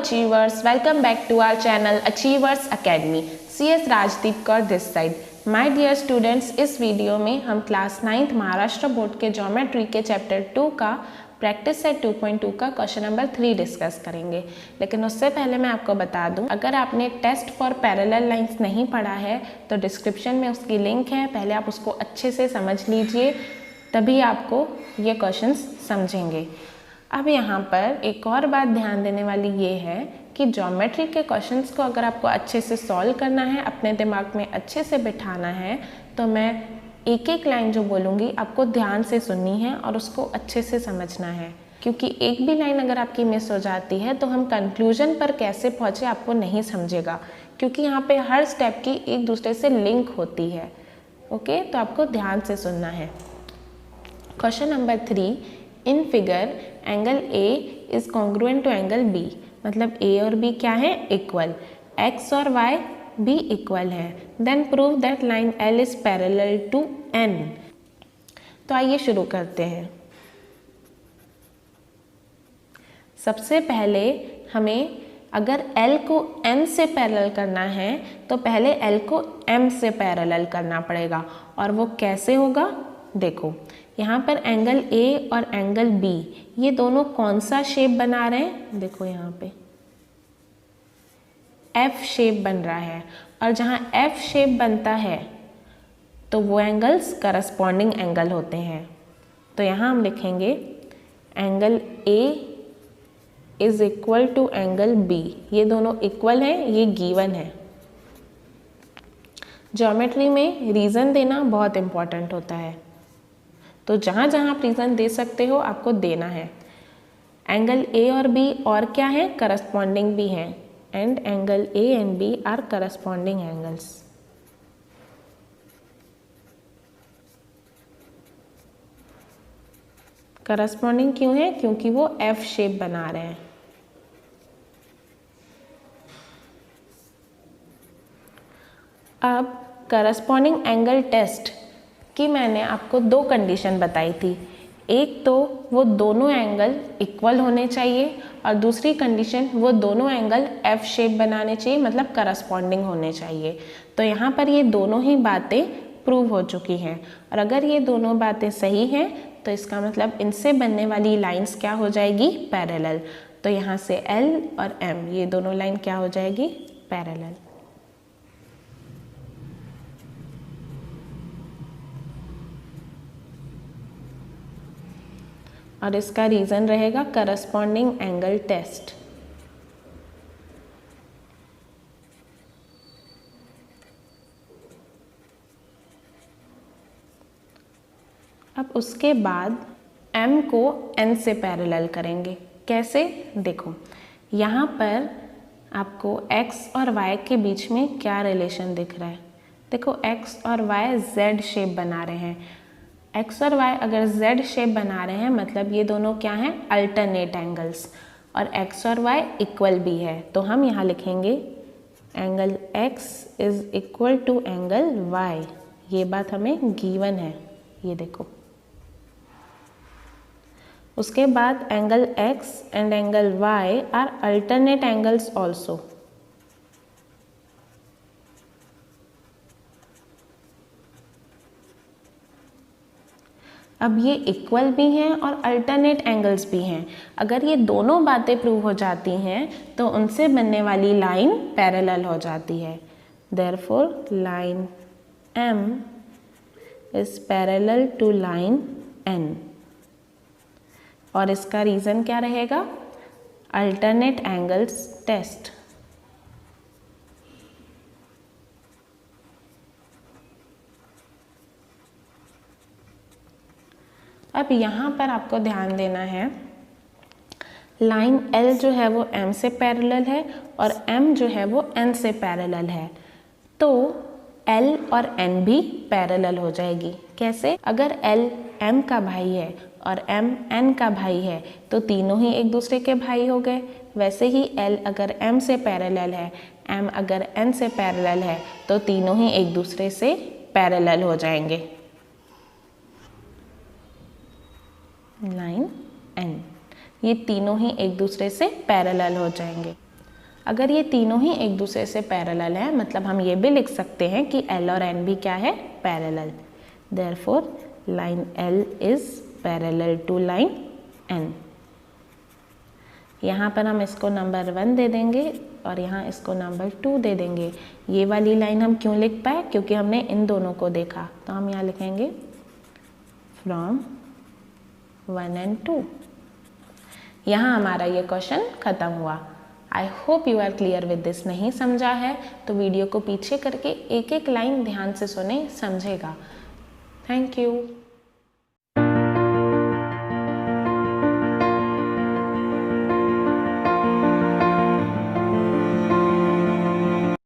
achievers, welcome back to our channel Achievers Academy. CS Rajdeep Kaur this side. My dear students, इस वीडियो में हम class 9th Maharashtra board के geometry के चैप्टर 2 का प्रैक्टिस सेट 2.2 का क्वेश्चन नंबर 3 डिस्कस करेंगे. लेकिन उससे पहले मैं आपको बता दूं, अगर आपने टेस्ट फॉर पैरेलल लाइंस नहीं पढ़ा है तो डिस्क्रिप्शन में उसकी लिंक है, पहले आप उसको अच्छे से समझ लीजिए, तभी आपको ये क्वेश्चंस समझेंगे. अब यहाँ पर एक और बात ध्यान देने वाली ये है कि ज्योमेट्री के क्वेश्चंस को अगर आपको अच्छे से सॉल्व करना है, अपने दिमाग में अच्छे से बिठाना है, तो मैं एक एक लाइन जो बोलूँगी आपको ध्यान से सुननी है और उसको अच्छे से समझना है, क्योंकि एक भी लाइन अगर आपकी मिस हो जाती है तो हम कंक्लूजन पर कैसे पहुँचे आपको नहीं समझेगा, क्योंकि यहाँ पे हर स्टेप की एक दूसरे से लिंक होती है. ओके, तो आपको ध्यान से सुनना है. Question number 3, in figure angle A is congruent to angle B. मतलब A और B क्या है? इक्वल. X और Y भी इक्वल है. Then prove that line L is parallel to N. तो आइए शुरू करते हैं. सबसे पहले हमें अगर L को N से पैरेलल करना है तो पहले L को M से पैरेलल करना पड़ेगा. और वो कैसे होगा? देखो, यहाँ पर एंगल A और एंगल B ये दोनों कौन सा शेप बना रहे हैं? देखो यहाँ पे F शेप बन रहा है, और जहाँ F शेप बनता है तो वो एंगल्स करस्पॉन्डिंग एंगल होते हैं. तो यहाँ हम लिखेंगे angle A is equal to angle B. ये दोनों इक्वल हैं, ये गिवन है. ज्योमेट्री में रीज़न देना बहुत इम्पॉर्टेंट होता है, तो जहाँ जहाँ आप रीज़न दे सकते हो आपको देना है. एंगल A और B और क्या है? करस्पॉन्डिंग भी हैं, and angle A and B are corresponding angles. Corresponding क्यों है? क्योंकि वो F शेप बना रहे हैं. अब करस्पॉन्डिंग एंगल टेस्ट कि मैंने आपको दो कंडीशन बताई थी. एक तो वो दोनों एंगल इक्वल होने चाहिए, और दूसरी कंडीशन वो दोनों एंगल F शेप बनाने चाहिए, मतलब करस्पॉन्डिंग होने चाहिए. तो यहाँ पर ये दोनों ही बातें प्रूव हो चुकी हैं, और अगर ये दोनों बातें सही हैं तो इसका मतलब इनसे बनने वाली लाइंस क्या हो जाएगी? पैरेलल. तो यहाँ से L और M ये दोनों लाइन क्या हो जाएगी? पैरेलल. और इसका रीज़न रहेगा करस्पॉन्डिंग एंगल टेस्ट. अब उसके बाद M को N से पैरेलल करेंगे. कैसे? देखो, यहाँ पर आपको X और Y के बीच में क्या रिलेशन दिख रहा है? देखो, X और Y Z शेप बना रहे हैं. X और Y अगर Z शेप बना रहे हैं मतलब ये दोनों क्या हैं? Alternate angles. और X और Y इक्वल भी है, तो हम यहाँ लिखेंगे angle X is equal to angle Y. ये बात हमें गिवन है, ये देखो. उसके बाद angle X and angle Y are alternate angles also. अब ये इक्वल भी हैं और अल्टरनेट एंगल्स भी हैं. अगर ये दोनों बातें प्रूव हो जाती हैं तो उनसे बनने वाली लाइन पैरेलल हो जाती है. Therefore line M is parallel to line N. और इसका रीज़न क्या रहेगा? Alternate angles test. अब यहाँ पर आपको ध्यान देना है, लाइन L जो है वो M से पैरेलल है और M जो है वो N से पैरेलल है. तो L और N भी पैरेलल हो जाएगी. कैसे? अगर L M का भाई है और M N का भाई है तो तीनों ही एक दूसरे के भाई हो गए. वैसे ही L अगर M से पैरेलल है, M अगर N से पैरेलल है, तो तीनों ही एक दूसरे से पैरेलल हो जाएंगे. लाइन N, ये तीनों ही एक दूसरे से पैरेलल हो जाएंगे. अगर ये तीनों ही एक दूसरे से पैरेलल हैं, मतलब हम ये भी लिख सकते हैं कि L और N भी क्या है, parallel. Therefore line L is parallel to line N। यहाँ पर हम इसको नंबर 1 दे देंगे और यहाँ इसको नंबर 2 दे देंगे। ये वाली लाइन हम क्यों लिख पाए, क्योंकि हमने इन दोनों को देखा, तो हम यहाँ लिखेंगे फ्रॉम 1 and 2। यहाँ हमारा ये क्वेश्चन ख़त्म हुआ। I hope you are clear with this. नहीं समझा है तो वीडियो को पीछे करके एक एक लाइन ध्यान से सुने, समझेगा। Thank you.